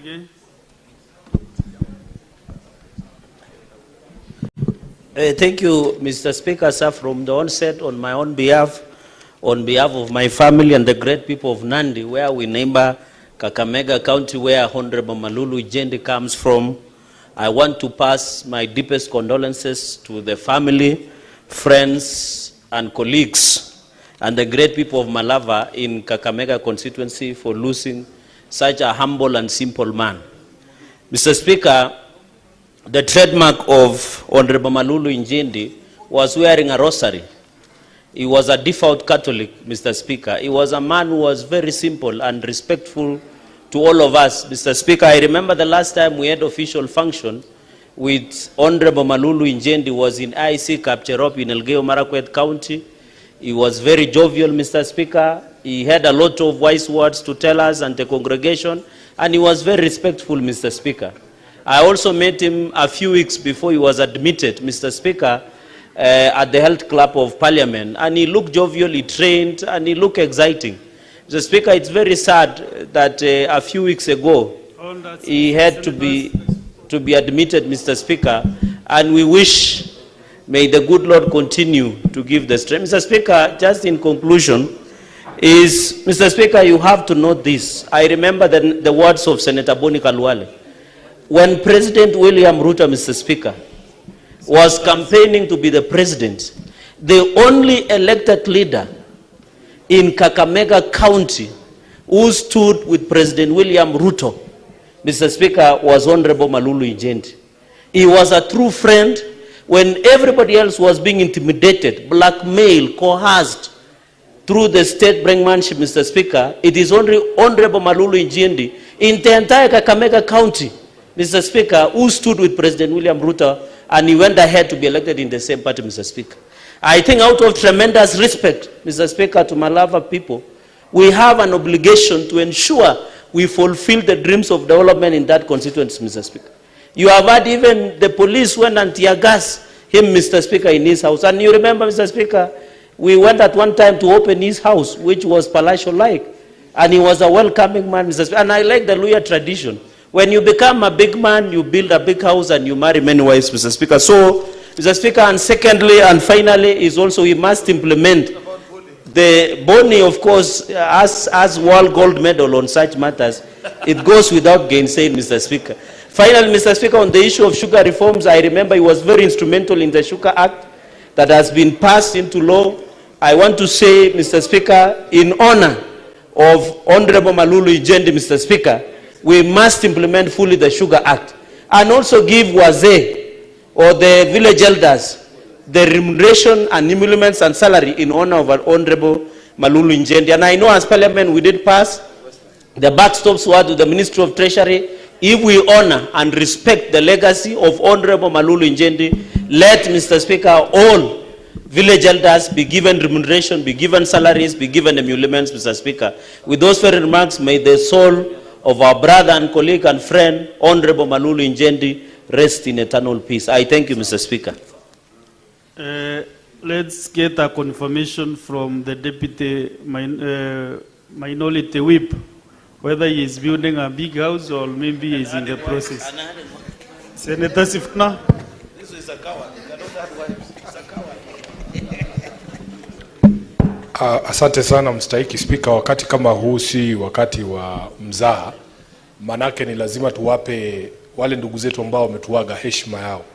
Cherargei. Thank you, Mr. Speaker, sir. From the onset, on my own behalf, on behalf of my family and the great people of Nandi, where we neighbor Kakamega County, where Honorable Malulu Injendi comes from, I want to pass my deepest condolences to the family, friends, and colleagues, and the great people of Malava in Kakamega constituency for losing such a humble and simple man. Mr. Speaker, the trademark of Honorable Malulu Injendi was wearing a rosary. He was a devout Catholic, Mr. Speaker. He was a man who was very simple and respectful to all of us. Mr. Speaker, I remember the last time we had official function with Honorable Malulu Injendi was in IC Kapcherop in Elgeyo Marakwet County. He was very jovial, Mr. Speaker. He had a lot of wise words to tell us and the congregation, and he was very respectful, Mr. Speaker. I also met him a few weeks before he was admitted, Mr. Speaker, at the Health Club of Parliament, and he looked jovial, he trained, and he looked exciting. Mr. Speaker, it's very sad that a few weeks ago he had to be admitted, Mr. Speaker, and we wish may the good Lord continue to give the strength. Mr. Speaker, just in conclusion, Mr. Speaker, you have to note this. I remember the words of Senator Boni Khalwale. When President William Ruto, Mr. Speaker, was campaigning to be the president, the only elected leader in Kakamega County who stood with President William Ruto, Mr. Speaker, was Honorable Malulu Injendi. He was a true friend when everybody else was being intimidated, blackmailed, coerced through the state brainmanship, Mr. Speaker. It is only Honorable Malulu Injendi in the entire Kakamega County, Mr. Speaker, who stood with President William Ruto, and he went ahead to be elected in the same party, Mr. Speaker. I think out of tremendous respect, Mr. Speaker, to Malava people, we have an obligation to ensure we fulfill the dreams of development in that constituency, Mr. Speaker. You have had even the police went and tear gas him, Mr. Speaker, in his house. And you remember, Mr. Speaker, we went at one time to open his house, which was palatial-like. And he was a welcoming man, Mr. Speaker. And I like the Luya tradition. When you become a big man, you build a big house and you marry many wives, Mr. Speaker. So, Mr. Speaker, and secondly and finally is also we must implement the Boni, of course, as world gold medal on such matters. It goes without gainsaying, Mr. Speaker. Finally, Mr. Speaker, on the issue of sugar reforms, I remember he was very instrumental in the Sugar Act that has been passed into law. I want to say, Mr. Speaker, in honor of Honorable Malulu Injendi, Mr. Speaker, we must implement fully the Sugar Act and also give Wazee or the village elders the remuneration and emoluments and salary in honor of our Honorable Malulu Injendi. And I know as Parliament we did pass the backstop sword to the Ministry of Treasury. If we honor and respect the legacy of Honorable Malulu Injendi, let, Mr. Speaker, all village elders be given remuneration, be given salaries, be given emoluments, Mr. Speaker. With those very remarks, may the soul of our brother and colleague and friend, Honorable Malulu Injendi, rest in eternal peace. I thank you, Mr. Speaker. Let's get a confirmation from the Deputy Minority Whip, whether he is building a big house or maybe he is in the process. Senator Sifuna. This is a coward. You cannot have wives. It's a coward. Asante sana mstahiki Spika, wakati kama huu si wakati wa mzaha, manake ni lazima tuwape wale ndugu zetu ambao wametuaga heshima yao.